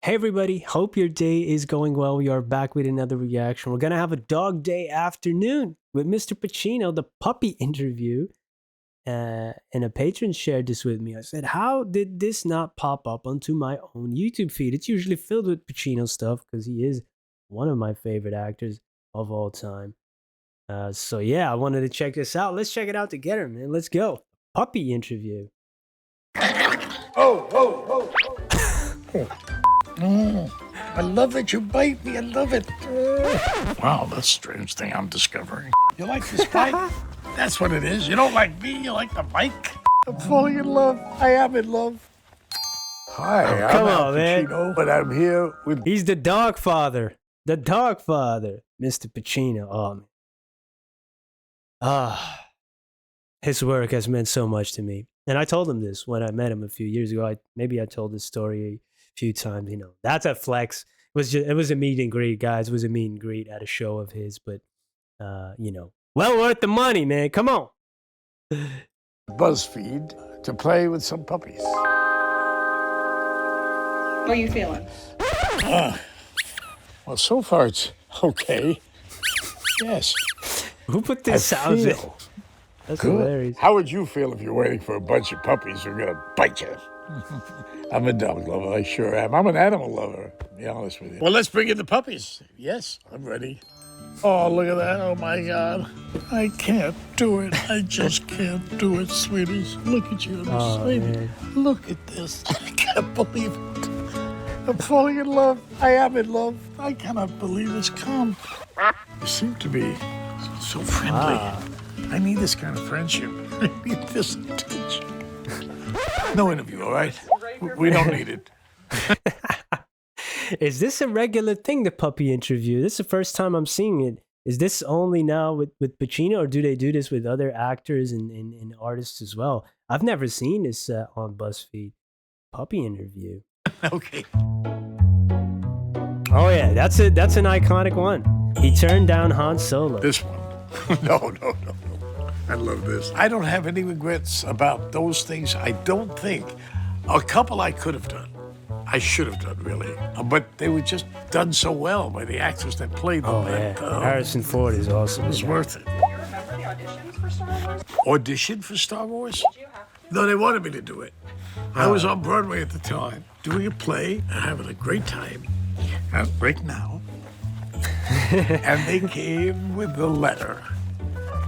Hey everybody, hope your day is going well. We are back with another reaction. We're gonna have a dog day afternoon with Mr. Pacino, the puppy interview. And a patron shared this with me. I said, how did this not pop up onto my own YouTube feed? It's usually filled with Pacino stuff because he is one of my favorite actors of all time. So yeah, I wanted to check this out. Let's check it out together, man. Let's go. Puppy interview. Oh, oh, oh. I love that you bite me. I love it. Wow, that's a strange thing I'm discovering. You like this bike? That's what it is. You don't like me, you like the bike? I'm falling in love. I am in love. Hi, come I'm on, Al man. Pacino, but I'm here with... He's the DogFather. The DogFather, Mr. Pacino. Oh, man. His work has meant so much to me. And I told him this when I met him a few years ago. Maybe I told this story a few times. That's a flex. It was a meet and greet, guys. It was a meet and greet at a show of his, but well worth the money, man. Come on. BuzzFeed to play with some puppies. How are you feeling? Well, so far it's okay. Yes. Who put this sounds in? That's hilarious. How would you feel if you're waiting for a bunch of puppies who are gonna bite you? I'm a dog lover, I sure am. I'm an animal lover, to be honest with you. Well, let's bring in the puppies. Yes, I'm ready. Oh, look at that. Oh, my God. I can't do it. I just can't do it, sweeties. Look at you, sweetie. Man. Look at this. I can't believe it. I'm falling in love. I am in love. I cannot believe it's come. You seem to be so friendly. I need this kind of friendship. I need this attention. No interview, all right? We don't need it. Is this a regular thing, the puppy interview? This is the first time I'm seeing it. Is this only now with Pacino, or do they do this with other actors and artists as well? I've never seen this on BuzzFeed. Puppy interview. Okay. Oh yeah, that's an iconic one. He turned down Han Solo. This one. No. I love this. I don't have any regrets about those things. I don't think. A couple I could have done. I should have done, really. But they were just done so well by the actors that played them. Oh yeah, Harrison Ford is awesome. It was worth it. Do you remember the auditions for Star Wars? Audition for Star Wars? Did you have to? No, they wanted me to do it. I was on Broadway at the time, doing a play and having a great time. Right now. And they came with the letter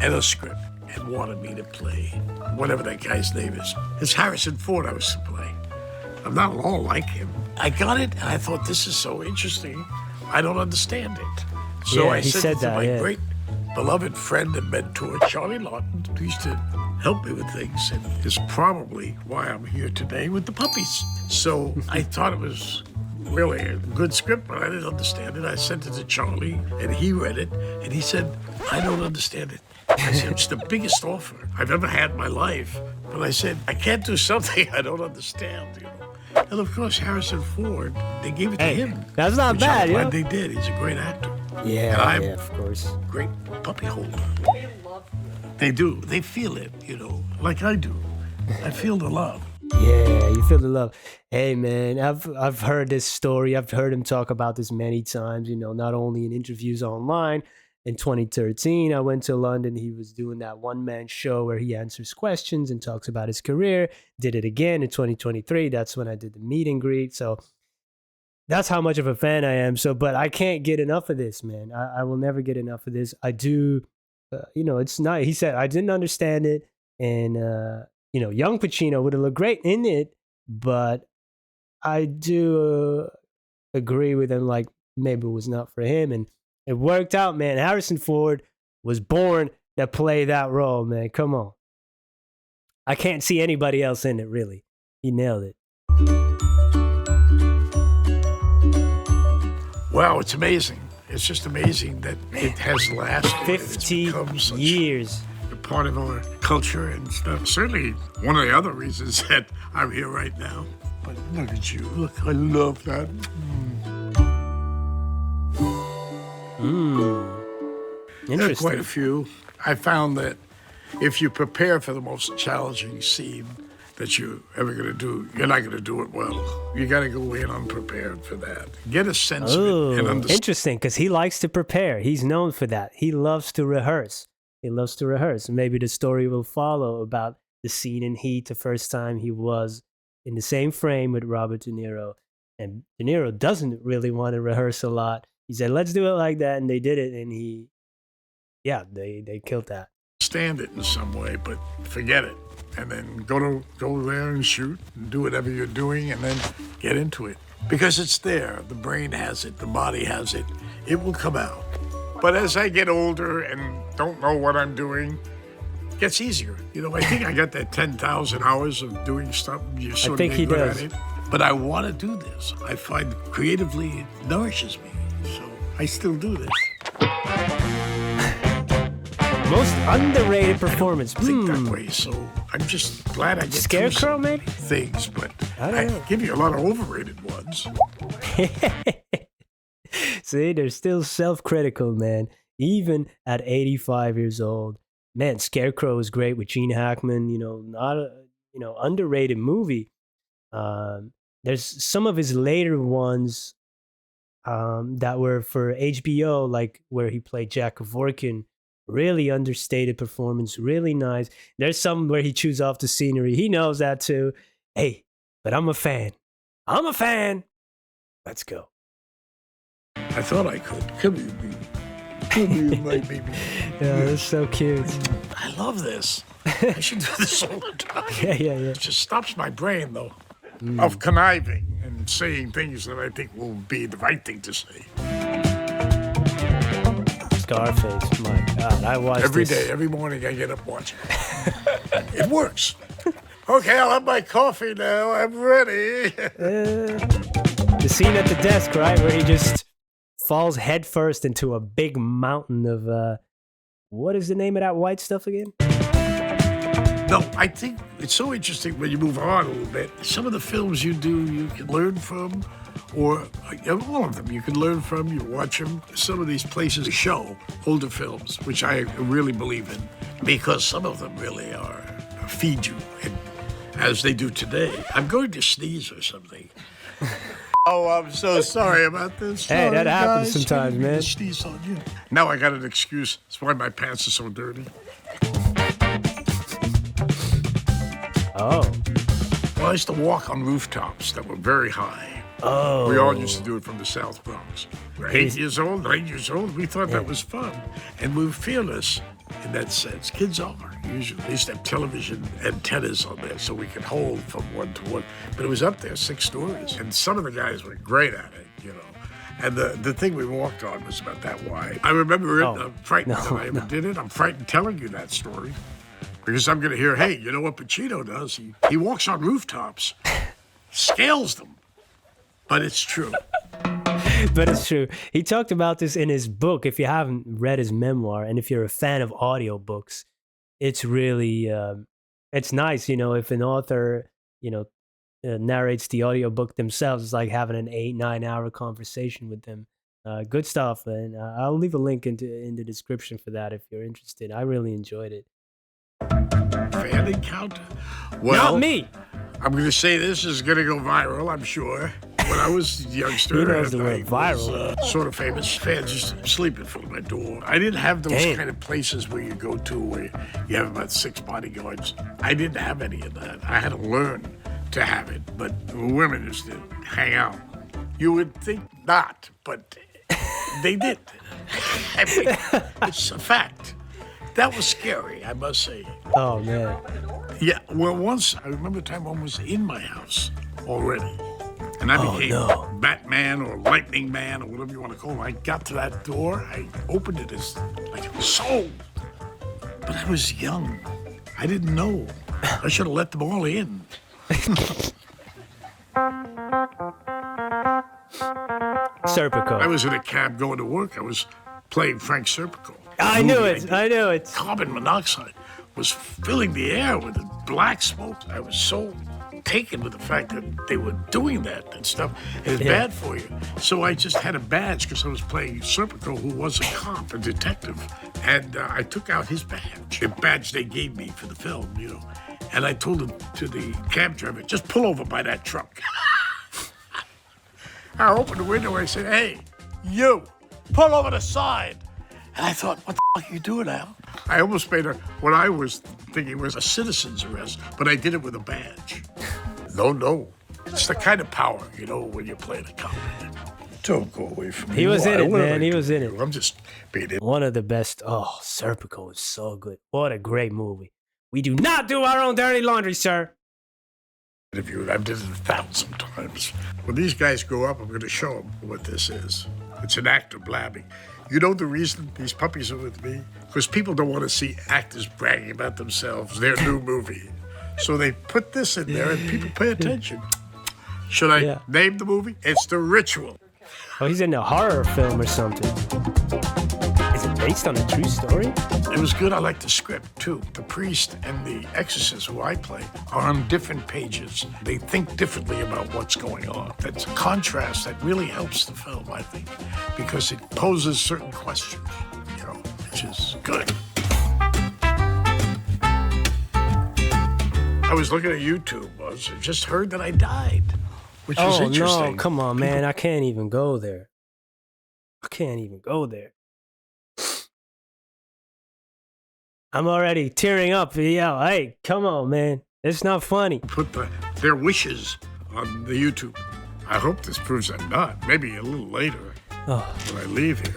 and a script and wanted me to play whatever that guy's name is. It's Harrison Ford I was to play. I'm not at all like him. I got it, and I thought, this is so interesting. I don't understand it. So Yeah, I he sent said it to that, my yeah. great beloved friend and mentor, Charlie Lawton, who used to help me with things, and is probably why I'm here today with the puppies. So I thought it was really a good script, but I didn't understand it. I sent it to Charlie, and he read it, and he said, I don't understand it. I said, it's the biggest offer I've ever had in my life. But I said, I can't do something I don't understand, you know. And of course, Harrison Ford, they gave it to him. That's not which bad, I'm glad yeah. they did. He's a great actor. Yeah, And I'm yeah, of course. a great puppy holder. They love you. They do. They feel it, you know, like I do. I feel the love. Yeah, you feel the love. Hey man, I've heard this story. I've heard him talk about this many times, not only in interviews online. In 2013, I went to London. He was doing that one-man show where he answers questions and talks about his career. Did it again in 2023. That's when I did the meet and greet. So that's how much of a fan I am. But I can't get enough of this, man. I will never get enough of this. I do, it's not, he said, I didn't understand it. And, young Pacino would have looked great in it, but I do agree with him, like maybe it was not for him. And it worked out, man. Harrison Ford was born to play that role, man. Come on. I can't see anybody else in it, really. He nailed it. Wow, it's amazing. It's just amazing that it has lasted. 50 It's become such years. a part of our culture and stuff. Certainly one of the other reasons that I'm here right now. But look at you. Look, I love that. There are quite a Interesting. few. I found that if you prepare for the most challenging scene, that you're ever going to do, you're not going to do it well. You got to go in unprepared for that. Get a sense of it and understand. Interesting, because he likes to prepare. He's known for that. He loves to rehearse. Maybe the story will follow about the scene in Heat, the first time he was in the same frame with Robert De Niro. And De Niro doesn't really want to rehearse a lot. He said, let's do it like that. And they did it. And they killed that. Stand it in some way, but forget it. And then go there and shoot and do whatever you're doing and then get into it. Because it's there. The brain has it. The body has it. It will come out. But as I get older and don't know what I'm doing, it gets easier. I think I got that 10,000 hours of doing stuff. You're sort I think of he good does. at it. But I want to do this. I find creatively it nourishes me. So I still do this. Most underrated performance. I think that way. So I'm just glad I get Scarecrow, through maybe? things, but I don't know. give you a lot of overrated ones. See, they're still self-critical, man. Even at 85 years old. Man, Scarecrow is great with Gene Hackman. Not a underrated movie. There's some of his later ones that were for HBO, like where he played Jack Kevorkian. Really understated performance, really nice. There's some where he chews off the scenery. He knows that too. Hey, but I'm a fan. Let's go. I thought I could. Come here, baby. Come here, my baby. Yeah, that's so cute. I love this. I should do this all the time. Yeah. It just stops my brain, though, of conniving and saying things that I think will be the right thing to say. Scarface, my God, I watch Every this day, every morning, I get up watching. It works. Okay, I'll have my coffee now. I'm ready. The scene at the desk, right, where he just falls headfirst into a big mountain of what is the name of that white stuff again? No, I think it's so interesting when you move on a little bit. Some of the films you do, you can learn from, or all of them you can learn from. You watch them. Some of these places show older films, which I really believe in, because some of them really are feed you, and as they do today. I'm going to sneeze or something. Oh, I'm so sorry about this. Hey, that Sorry, happens guys. sometimes, I didn't mean man. to sneeze on you. Now I got an excuse. That's why my pants are so dirty. Oh. Well, I used to walk on rooftops that were very high. Oh. We all used to do it from the South Bronx. We're 8 years old, 9 years old. We thought that was fun. And we were fearless in that sense. Kids are, usually. They used to have television antennas on there so we could hold from one to one. But it was up there, 6 stories. And some of the guys were great at it, And the thing we walked on was about that wide. I remember it. I'm frightened that I ever did it. I'm frightened telling you that story. Because I'm going to hear, hey, you know what Pacino does? He walks on rooftops, scales them. But it's true. But it's true. He talked about this in his book. If you haven't read his memoir, and if you're a fan of audiobooks, it's really, it's nice, if an author, narrates the audiobook themselves. It's like having an 8-9 hour conversation with them. Good stuff. And I'll leave a link in the description for that if you're interested. I really enjoyed it. Fan encounter? Well, not me. I'm going to say this is going to go viral, I'm sure. When I was a youngster, He knows the and word I was, viral. Sort of famous. Fans used to sleep in front of my door. I didn't have those Damn. kind of places where you go to where you have about 6 bodyguards. I didn't have any of that. I had to learn to have it, but women used to hang out. You would think not, but they did. I mean, it's a fact. That was scary, I must say. Oh, man. Yeah, well, once, I remember a time one was in my house already. And I became Batman or Lightning Man or whatever you want to call it. I got to that door, I opened it as like it was sold. But I was young. I didn't know. I should have let them all in. Serpico. I was in a cab going to work. I was playing Frank Serpico. I knew it. Carbon monoxide was filling the air with black smoke. I was so taken with the fact that they were doing that and stuff. It's bad for you. So I just had a badge because I was playing Serpico, who was a cop, a detective. And I took out his badge, the badge they gave me for the film, And I told him to the cab driver, just pull over by that truck. I opened the window and I said, hey, you, pull over the side. And I thought, what the fuck are you doing, Al? I almost made what I was thinking was a citizen's arrest, but I did it with a badge. No. It's the kind of power, when you're playing a cop. Don't go away from me. He was in it, man. He was in it. I'm just being in. One of the best. Oh, Serpico is so good. What a great movie. We do not do our own dirty laundry, sir. Interviewed. I've done it 1,000 times. When these guys grow up, I'm going to show them what this is. It's an actor blabbing. You know the reason these puppies are with me? Because people don't want to see actors bragging about themselves, their new movie. So they put this in there and people pay attention. Should I name the movie? It's The Ritual. Oh, he's in a horror film or something. Is it based on a true story? It was good. I liked the script, too. The priest and the exorcist, who I play, are on different pages. They think differently about what's going on. That's a contrast that really helps the film, I think, because it poses certain questions, which is good. I was looking at YouTube, I just heard that I died, which was interesting. Oh, no, come on, man. I can't even go there. I'm already tearing up. Yeah, hey, come on, man. It's not funny. Put their wishes on the YouTube. I hope this proves I'm not. Maybe a little later when I leave here.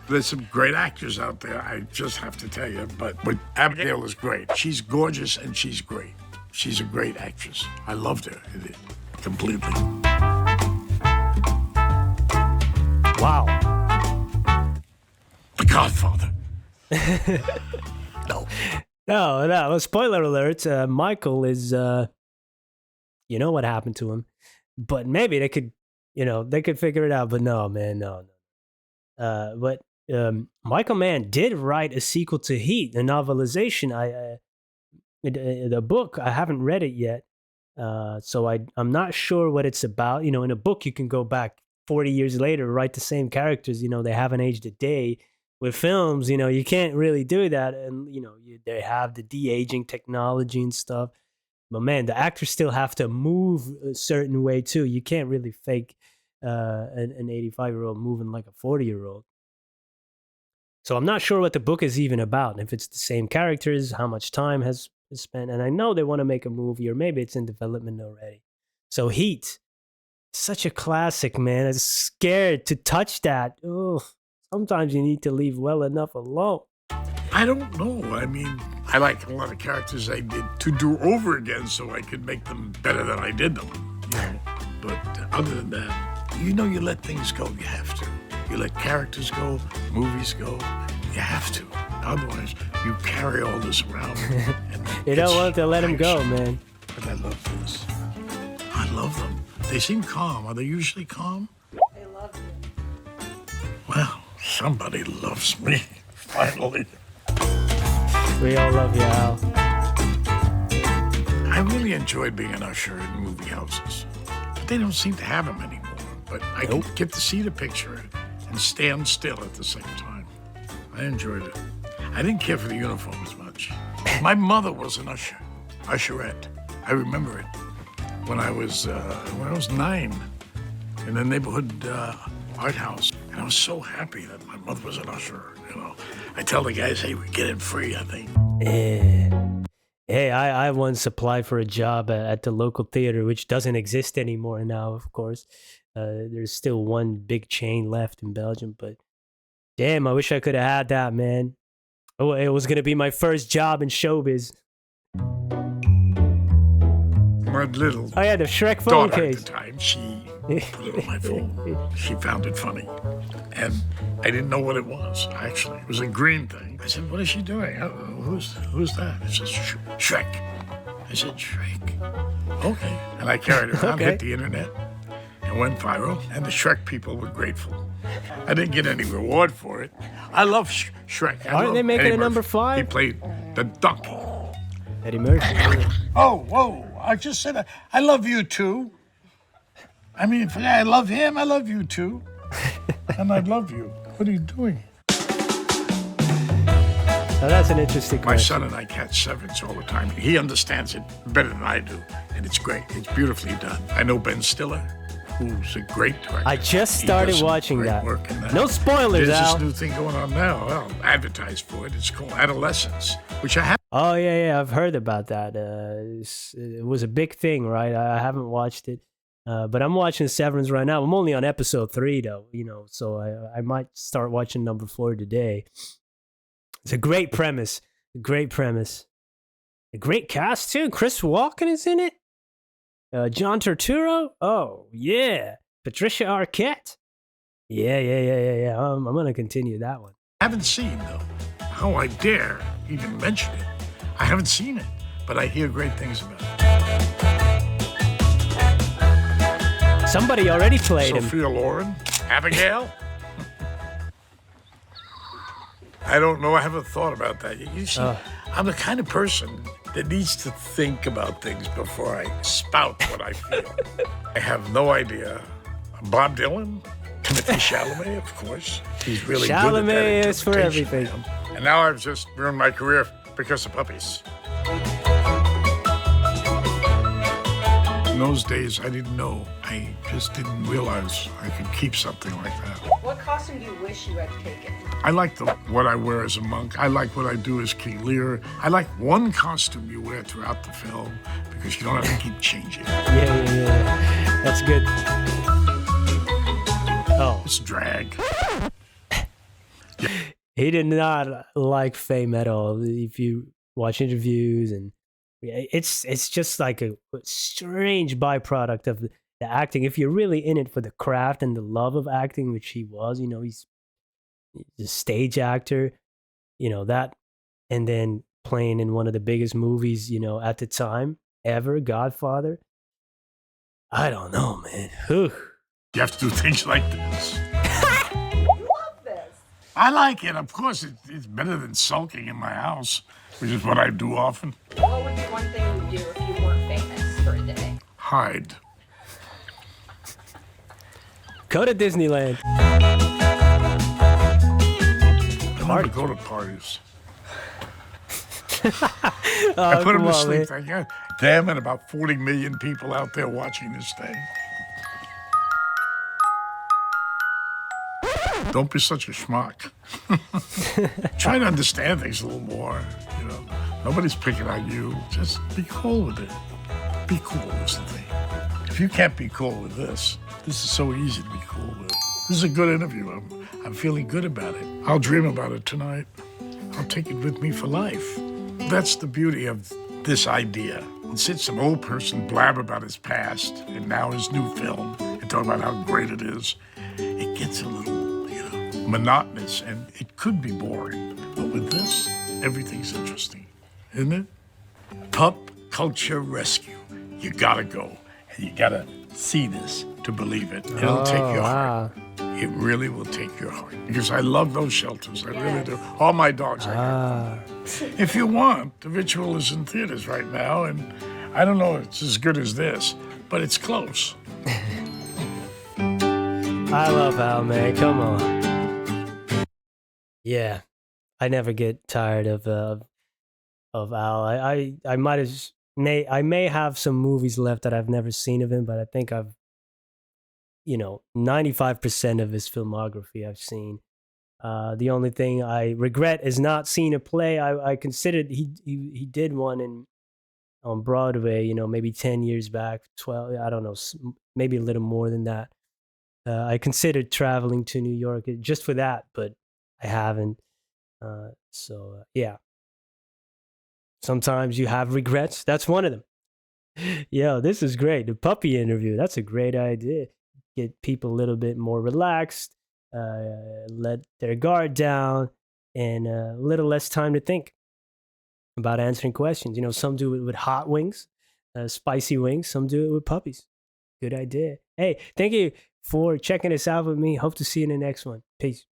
There's some great actors out there, I just have to tell you. But Abigail is great. She's gorgeous and she's great. She's a great actress. I loved her completely. Wow. The Godfather. No. Well, spoiler alert. Michael is, you know what happened to him. But maybe they could figure it out. But no, man, no. But Michael Mann did write a sequel to Heat, the novelization. The book, I haven't read it yet. So I'm not sure what it's about. In a book, you can go back 40 years later, write the same characters. They haven't aged a day. With films, you can't really do that. And, they have the de-aging technology and stuff. But, man, the actors still have to move a certain way, too. You can't really fake an 85-year-old moving like a 40-year-old. So I'm not sure what the book is even about. If it's the same characters, how much time has been spent. And I know they want to make a movie, or maybe it's in development already. So Heat, such a classic, man. I'm scared to touch that. Ugh. Sometimes you need to leave well enough alone. I don't know. I mean, I like a lot of characters I did to do over again so I could make them better than I did them. But other than that, you let things go. You have to. You let characters go, movies go. You have to. Otherwise, you carry all this around. And you don't want to let them go, man. But I love this. I love them. They seem calm. Are they usually calm? They love you. Well, somebody loves me, finally. We all love you, Al. I really enjoyed being an usher in movie houses. But they don't seem to have them anymore. But I can get to see the picture and stand still at the same time. I enjoyed it. I didn't care for the uniform as much. My mother was an usherette. I remember it when I was 9 in the neighborhood art house. And I was so happy that my mother was an usher, I tell the guys, hey, we get in free, I think. Hey, I once applied for a job at the local theater, which doesn't exist anymore now, of course. There's still one big chain left in Belgium, but damn, I wish I could have had that, man. Oh, it was going to be my first job in showbiz. My little the Shrek phone daughter case. At the time, she put it on my phone. She found it funny. And I didn't know what it was, actually. It was a green thing. I said, what is she doing? Who's that? It says, Shrek. I said, Shrek. Okay. And I carried it around, hit the internet, and went viral. And the Shrek people were grateful. I didn't get any reward for it. I love Shrek. Aren't they making Eddie a number Murphy. 5? He played the donkey. Eddie Murphy. Oh, whoa. I just said that. I love you too. I mean, if I love him, I love you too. And I love you. What are you doing? Oh, that's an interesting My question. son and I catch sevens all the time. He understands it better than I do, and it's great. It's beautifully done. I know Ben Stiller, who's a great director. I just He started does some watching great that. work in that. No spoilers, There's Al. this new thing going on now. I'll advertise for it. It's called Adolescence, which I have. Oh yeah, I've heard about that. It was a big thing, right? I haven't watched it, but I'm watching Severance right now. I'm only on episode 3, though. So I might start watching number 4 today. It's a great premise. A great premise. A great cast too. Chris Walken is in it. John Turturro. Oh yeah. Patricia Arquette. Yeah. I'm gonna continue that one. Haven't seen, though. How I dare even mention it. I haven't seen it, but I hear great things about it. Somebody already played him. Sophia Loren, Abigail. I don't know. I haven't thought about that. You see, I'm the kind of person that needs to think about things before I spout what I feel. I have no idea. Bob Dylan, Timothy Chalamet, of course. He's really good at that Chalamet is for interpretation, everything. man. And now I've just ruined my career because of puppies. In those days, I didn't know. I just didn't realize I could keep something like that. What costume do you wish you had taken? I like what I wear as a monk. I like what I do as King Lear. I like one costume you wear throughout the film because you don't have to keep changing. Yeah. That's good. Oh, It's drag. he did not like fame at all. If you watch interviews, and it's just like a strange byproduct of the acting. If you're really in it for the craft and the love of acting, which he was, he's a stage actor, that, and then playing in one of the biggest movies, at the time ever, Godfather. I don't know, man. Whew. You have to do things like this. You love this. I like it. Of course, it's better than sulking in my house, which is what I do often. What would be one thing you would do if you weren't famous for a day? Hide. Go to Disneyland. I never go to parties. Oh, I put them come to on, sleep. man. I got damn it, about 40 million people out there watching this thing. Don't be such a schmuck. Try to understand things a little more. Nobody's picking on you. Just be cool with it. Be cool is the thing. If you can't be cool with this is so easy to be cool with. This is a good interview. I'm feeling good about it. I'll dream about it tonight. I'll take it with me for life. That's the beauty of this idea. Instead, some old person blab about his past and now his new film and talk about how great it is, it gets a little, monotonous, and it could be boring. But with this, everything's interesting, isn't it? Pup Culture Rescue. You gotta go, and you gotta see this to believe it. It'll take your heart. It really will take your heart. Because I love those shelters. I really do. All my dogs I have. If you want, The Ritual is in theaters right now, and I don't know if it's as good as this, but it's close. I love Al, man. Come on. Yeah, I never get tired of Al. I may have some movies left that I've never seen of him, but I think I've 95% of his filmography I've seen. The only thing I regret is not seeing a play. I considered he did one on Broadway, maybe 10 years back, 12, I don't know, maybe a little more than that. I considered traveling to New York just for that, but I haven't. Yeah. Sometimes you have regrets. That's one of them. Yo, this is great. The puppy interview. That's a great idea. Get people a little bit more relaxed, let their guard down, and a little less time to think about answering questions. Some do it with hot wings, spicy wings. Some do it with puppies. Good idea. Hey, thank you for checking this out with me. Hope to see you in the next one. Peace.